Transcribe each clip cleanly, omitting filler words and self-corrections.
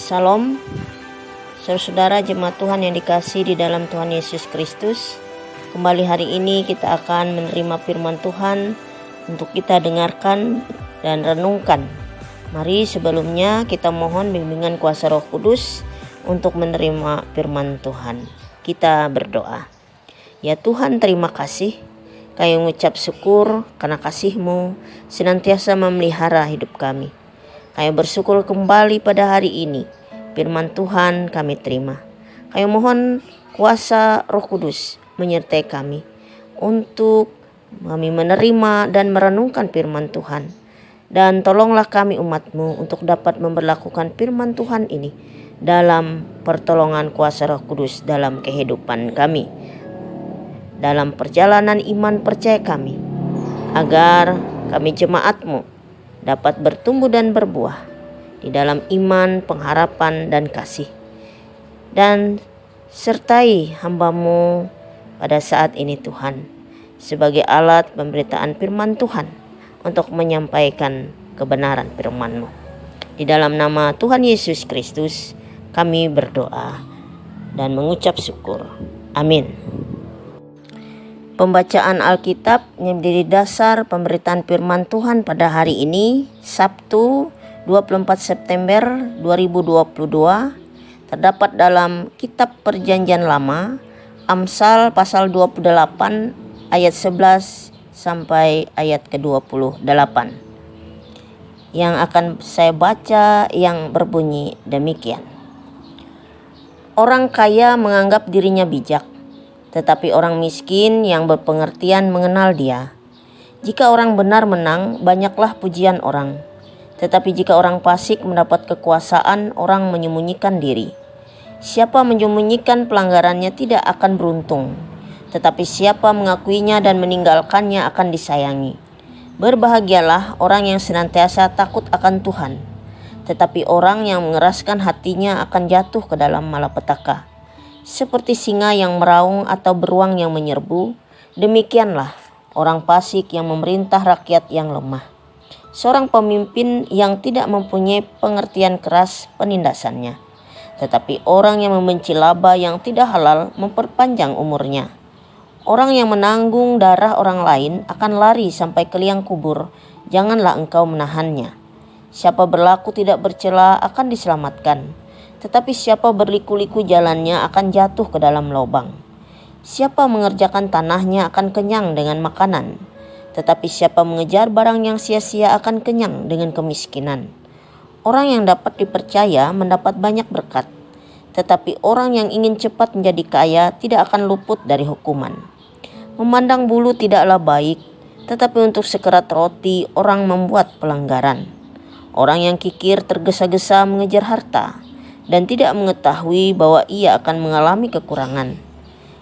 Salam, saudara jemaat Tuhan yang dikasihi di dalam Tuhan Yesus Kristus. Kembali hari ini kita akan menerima firman Tuhan untuk kita dengarkan dan renungkan. Mari sebelumnya kita mohon bimbingan kuasa Roh Kudus untuk menerima firman Tuhan. Kita berdoa. Ya Tuhan, terima kasih. Kami mengucap syukur karena kasih-Mu senantiasa memelihara hidup kami. Kami bersyukur kembali pada hari ini. Firman Tuhan kami terima. Kami mohon kuasa Roh Kudus menyertai kami untuk kami menerima dan merenungkan firman Tuhan. Dan tolonglah kami umat-Mu untuk dapat memberlakukan firman Tuhan ini dalam pertolongan kuasa Roh Kudus dalam kehidupan kami, dalam perjalanan iman percaya kami, agar kami jemaat-Mu dapat bertumbuh dan berbuah di dalam iman, pengharapan, dan kasih. Dan sertai hamba-Mu pada saat ini Tuhan, sebagai alat pemberitaan firman Tuhan untuk menyampaikan kebenaran firman-Mu. Di dalam nama Tuhan Yesus Kristus kami berdoa dan mengucap syukur. Amin. Pembacaan Alkitab yang menjadi dasar pemberitaan firman Tuhan pada hari ini, Sabtu 24 September 2022, terdapat dalam Kitab Perjanjian Lama, Amsal pasal 28 ayat 11 sampai ayat ke-28. Yang akan saya baca yang berbunyi demikian. Orang kaya menganggap dirinya bijak, tetapi orang miskin yang berpengertian mengenal dia. Jika orang benar menang, banyaklah pujian orang. Tetapi jika orang fasik mendapat kekuasaan, orang menyembunyikan diri. Siapa menyembunyikan pelanggarannya tidak akan beruntung, tetapi siapa mengakuinya dan meninggalkannya akan disayangi. Berbahagialah orang yang senantiasa takut akan Tuhan, tetapi orang yang mengeraskan hatinya akan jatuh ke dalam malapetaka. Seperti singa yang meraung atau beruang yang menyerbu, demikianlah orang fasik yang memerintah rakyat yang lemah. Seorang pemimpin yang tidak mempunyai pengertian keras penindasannya, tetapi orang yang membenci laba yang tidak halal memperpanjang umurnya. Orang yang menanggung darah orang lain akan lari sampai ke liang kubur, janganlah engkau menahannya. Siapa berlaku tidak bercela akan diselamatkan, tetapi siapa berliku-liku jalannya akan jatuh ke dalam lubang. Siapa mengerjakan tanahnya akan kenyang dengan makanan, tetapi siapa mengejar barang yang sia-sia akan kenyang dengan kemiskinan. Orang yang dapat dipercaya mendapat banyak berkat, tetapi orang yang ingin cepat menjadi kaya tidak akan luput dari hukuman. Memandang bulu tidaklah baik, tetapi untuk sekerat roti orang membuat pelanggaran. Orang yang kikir tergesa-gesa mengejar harta dan tidak mengetahui bahwa ia akan mengalami kekurangan.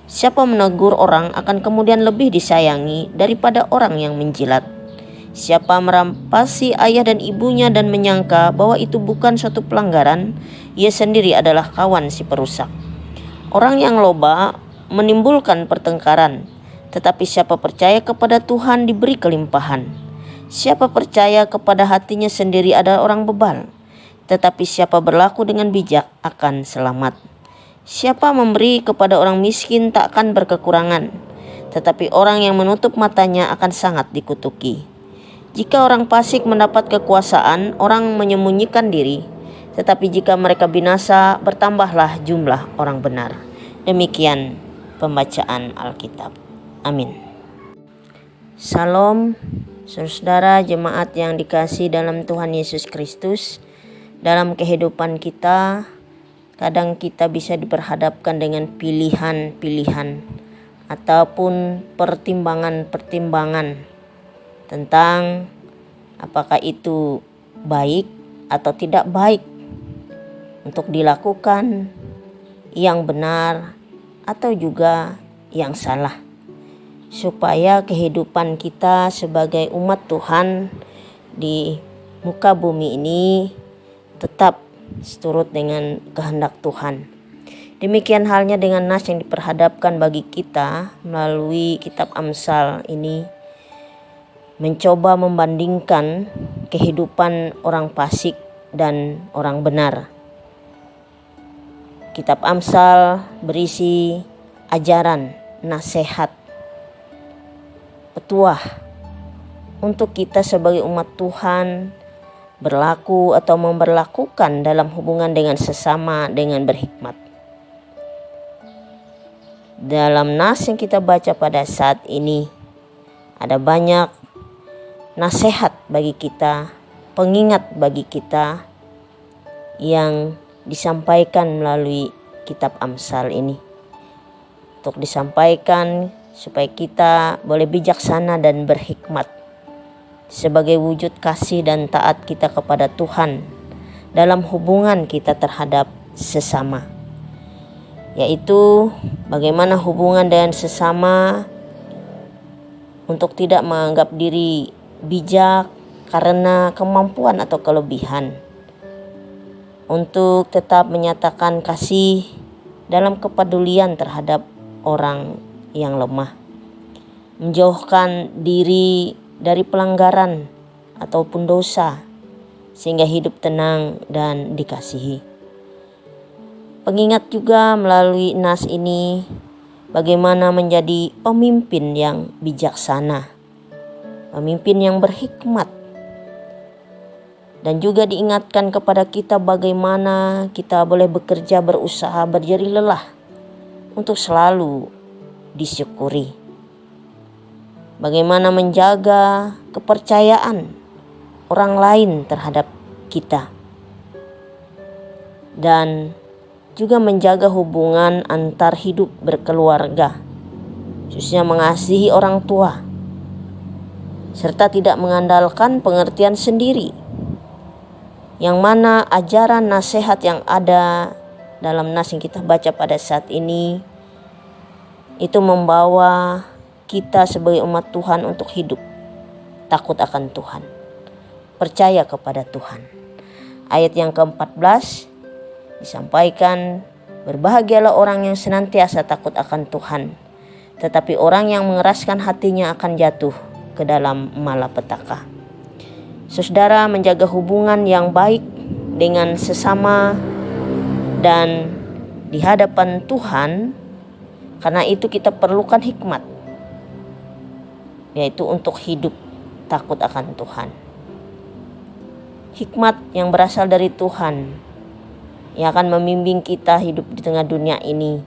Siapa menegur orang akan kemudian lebih disayangi daripada orang yang menjilat. Siapa merampasi ayah dan ibunya dan menyangka bahwa itu bukan suatu pelanggaran, ia sendiri adalah kawan si perusak. Orang yang loba menimbulkan pertengkaran, tetapi siapa percaya kepada Tuhan diberi kelimpahan. Siapa percaya kepada hatinya sendiri adalah orang bebal, tetapi siapa berlaku dengan bijak akan selamat. Siapa memberi kepada orang miskin tak akan berkekurangan, tetapi orang yang menutup matanya akan sangat dikutuki. Jika orang fasik mendapat kekuasaan, orang menyembunyikan diri, tetapi jika mereka binasa, bertambahlah jumlah orang benar. Demikian pembacaan Alkitab. Amin. Salam, saudara jemaat yang dikasihi dalam Tuhan Yesus Kristus. Dalam kehidupan kita, kadang kita bisa diperhadapkan dengan pilihan-pilihan ataupun pertimbangan-pertimbangan tentang apakah itu baik atau tidak baik untuk dilakukan, yang benar atau juga yang salah. Supaya kehidupan kita sebagai umat Tuhan di muka bumi ini tetap seturut dengan kehendak Tuhan. Demikian halnya dengan nas yang diperhadapkan bagi kita melalui kitab Amsal ini, mencoba membandingkan kehidupan orang fasik dan orang benar. Kitab Amsal berisi ajaran, nasihat, petuah untuk kita sebagai umat Tuhan berlaku atau memperlakukan dalam hubungan dengan sesama dengan berhikmat. Dalam nas yang kita baca pada saat ini ada banyak nasihat bagi kita, pengingat bagi kita yang disampaikan melalui kitab Amsal ini. Untuk disampaikan supaya kita boleh bijaksana dan berhikmat sebagai wujud kasih dan taat kita kepada Tuhan dalam hubungan kita terhadap sesama. Yaitu bagaimana hubungan dengan sesama untuk tidak menganggap diri bijak karena kemampuan atau kelebihan, untuk tetap menyatakan kasih dalam kepedulian terhadap orang yang lemah, menjauhkan diri dari pelanggaran ataupun dosa sehingga hidup tenang dan dikasihi. Pengingat juga melalui nas ini bagaimana menjadi pemimpin yang bijaksana, pemimpin yang berhikmat, dan juga diingatkan kepada kita bagaimana kita boleh bekerja, berusaha, berjeri lelah untuk selalu disyukuri. Bagaimana menjaga kepercayaan orang lain terhadap kita. Dan juga menjaga hubungan antar hidup berkeluarga, khususnya mengasihi orang tua, serta tidak mengandalkan pengertian sendiri, yang mana ajaran nasihat yang ada dalam nas yang kita baca pada saat ini itu membawa kita sebagai umat Tuhan untuk hidup takut akan Tuhan, percaya kepada Tuhan. Ayat yang ke-14 disampaikan, berbahagialah orang yang senantiasa takut akan Tuhan, tetapi orang yang mengeraskan hatinya akan jatuh ke dalam malapetaka. Saudara, menjaga hubungan yang baik dengan sesama dan di hadapan Tuhan, karena itu kita perlukan hikmat, yaitu untuk hidup takut akan Tuhan. Hikmat yang berasal dari Tuhan yang akan membimbing kita hidup di tengah dunia ini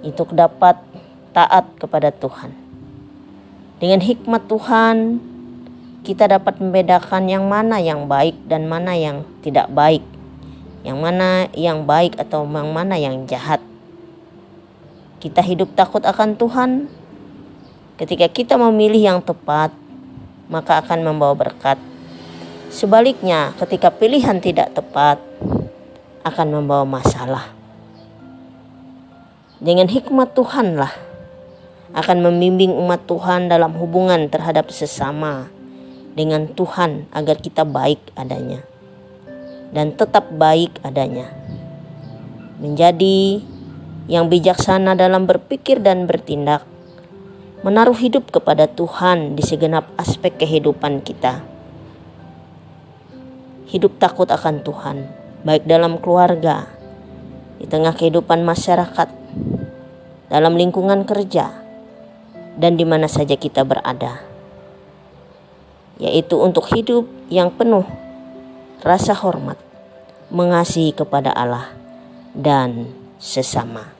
untuk dapat taat kepada Tuhan. Dengan hikmat Tuhan, kita dapat membedakan yang mana yang baik dan mana yang tidak baik, yang mana yang baik atau yang mana yang jahat. Kita hidup takut akan Tuhan ketika kita memilih yang tepat, maka akan membawa berkat. Sebaliknya, ketika pilihan tidak tepat, akan membawa masalah. Dengan hikmat Tuhanlah akan membimbing umat Tuhan dalam hubungan terhadap sesama dengan Tuhan agar kita baik adanya dan tetap baik adanya. Menjadi yang bijaksana dalam berpikir dan bertindak, menaruh hidup kepada Tuhan di segenap aspek kehidupan kita. Hidup takut akan Tuhan, baik dalam keluarga, di tengah kehidupan masyarakat, dalam lingkungan kerja, dan di mana saja kita berada. Yaitu untuk hidup yang penuh rasa hormat, mengasihi kepada Allah dan sesama.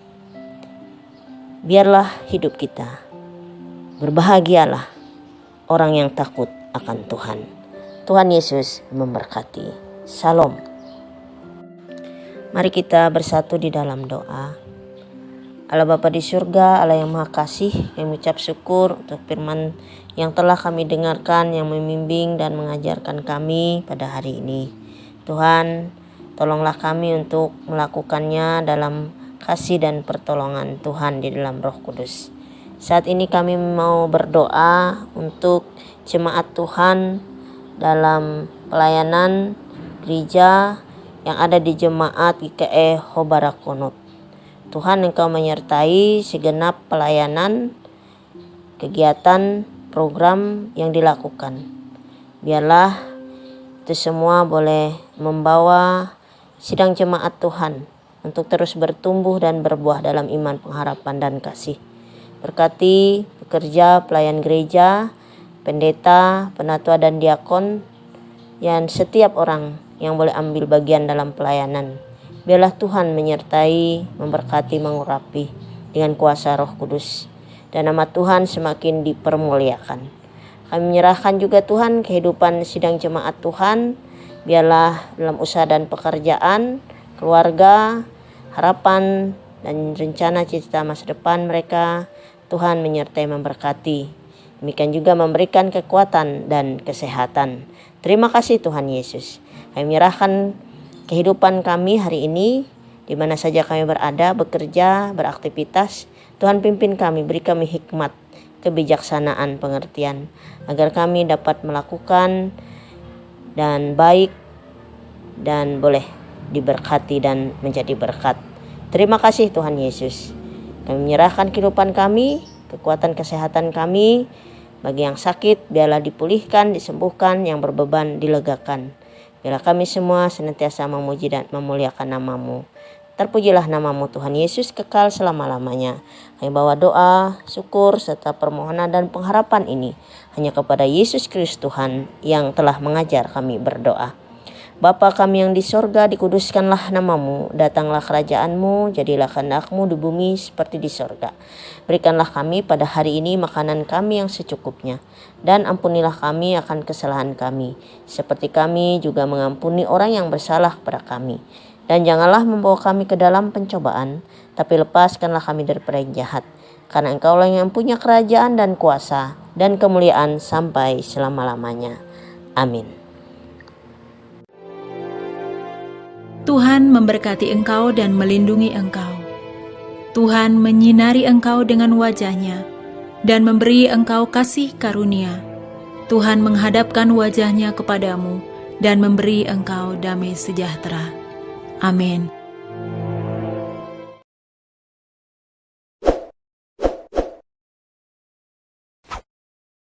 Biarlah hidup kita, berbahagialah orang yang takut akan Tuhan. Tuhan Yesus memberkati. Salam. Mari kita bersatu di dalam doa. Allah Bapa di surga, Allah yang Maha Kasih, kami ucap syukur untuk firman yang telah kami dengarkan, yang membimbing dan mengajarkan kami pada hari ini. Tuhan, tolonglah kami untuk melakukannya dalam kasih dan pertolongan Tuhan di dalam Roh Kudus. Saat ini kami mau berdoa untuk jemaat Tuhan dalam pelayanan gereja yang ada di jemaat GKE Hobarakonot. Tuhan, Engkau menyertai segenap pelayanan, kegiatan, program yang dilakukan. Biarlah itu semua boleh membawa sidang jemaat Tuhan untuk terus bertumbuh dan berbuah dalam iman, pengharapan, dan kasih. Berkati pekerja, pelayan gereja, pendeta, penatua, dan diakon, dan setiap orang yang boleh ambil bagian dalam pelayanan. Biarlah Tuhan menyertai, memberkati, mengurapi dengan kuasa Roh Kudus, dan nama Tuhan semakin dipermuliakan. Kami menyerahkan juga Tuhan kehidupan sidang jemaat Tuhan. Biarlah dalam usaha dan pekerjaan, keluarga, harapan, dan rencana cita masa depan mereka, Tuhan menyertai, memberkati. Demikian juga memberikan kekuatan dan kesehatan. Terima kasih Tuhan Yesus. Kami menyerahkan kehidupan kami hari ini, di mana saja kami berada, bekerja, beraktivitas. Tuhan pimpin kami, beri kami hikmat, kebijaksanaan, pengertian, agar kami dapat melakukan dan baik dan boleh diberkati dan menjadi berkat. Terima kasih Tuhan Yesus. Kami menyerahkan kehidupan kami, kekuatan kesehatan kami. Bagi yang sakit, biarlah dipulihkan, disembuhkan, yang berbeban dilegakan. Biarlah kami semua senantiasa memuji dan memuliakan nama-Mu. Terpujilah nama-Mu Tuhan Yesus kekal selama-lamanya. Kami bawa doa, syukur, serta permohonan dan pengharapan ini hanya kepada Yesus Kristus Tuhan yang telah mengajar kami berdoa. Bapa kami yang di sorga, dikuduskanlah nama-Mu, datanglah kerajaan-Mu, jadilah kehendak-Mu di bumi seperti di sorga. Berikanlah kami pada hari ini makanan kami yang secukupnya, dan ampunilah kami akan kesalahan kami, seperti kami juga mengampuni orang yang bersalah kepada kami. Dan janganlah membawa kami ke dalam pencobaan, tapi lepaskanlah kami daripada yang jahat. Karena Engkaulah yang punya kerajaan dan kuasa dan kemuliaan sampai selama-lamanya. Amin. Tuhan memberkati engkau dan melindungi engkau. Tuhan menyinari engkau dengan wajah-Nya dan memberi engkau kasih karunia. Tuhan menghadapkan wajah-Nya kepadamu dan memberi engkau damai sejahtera. Amin.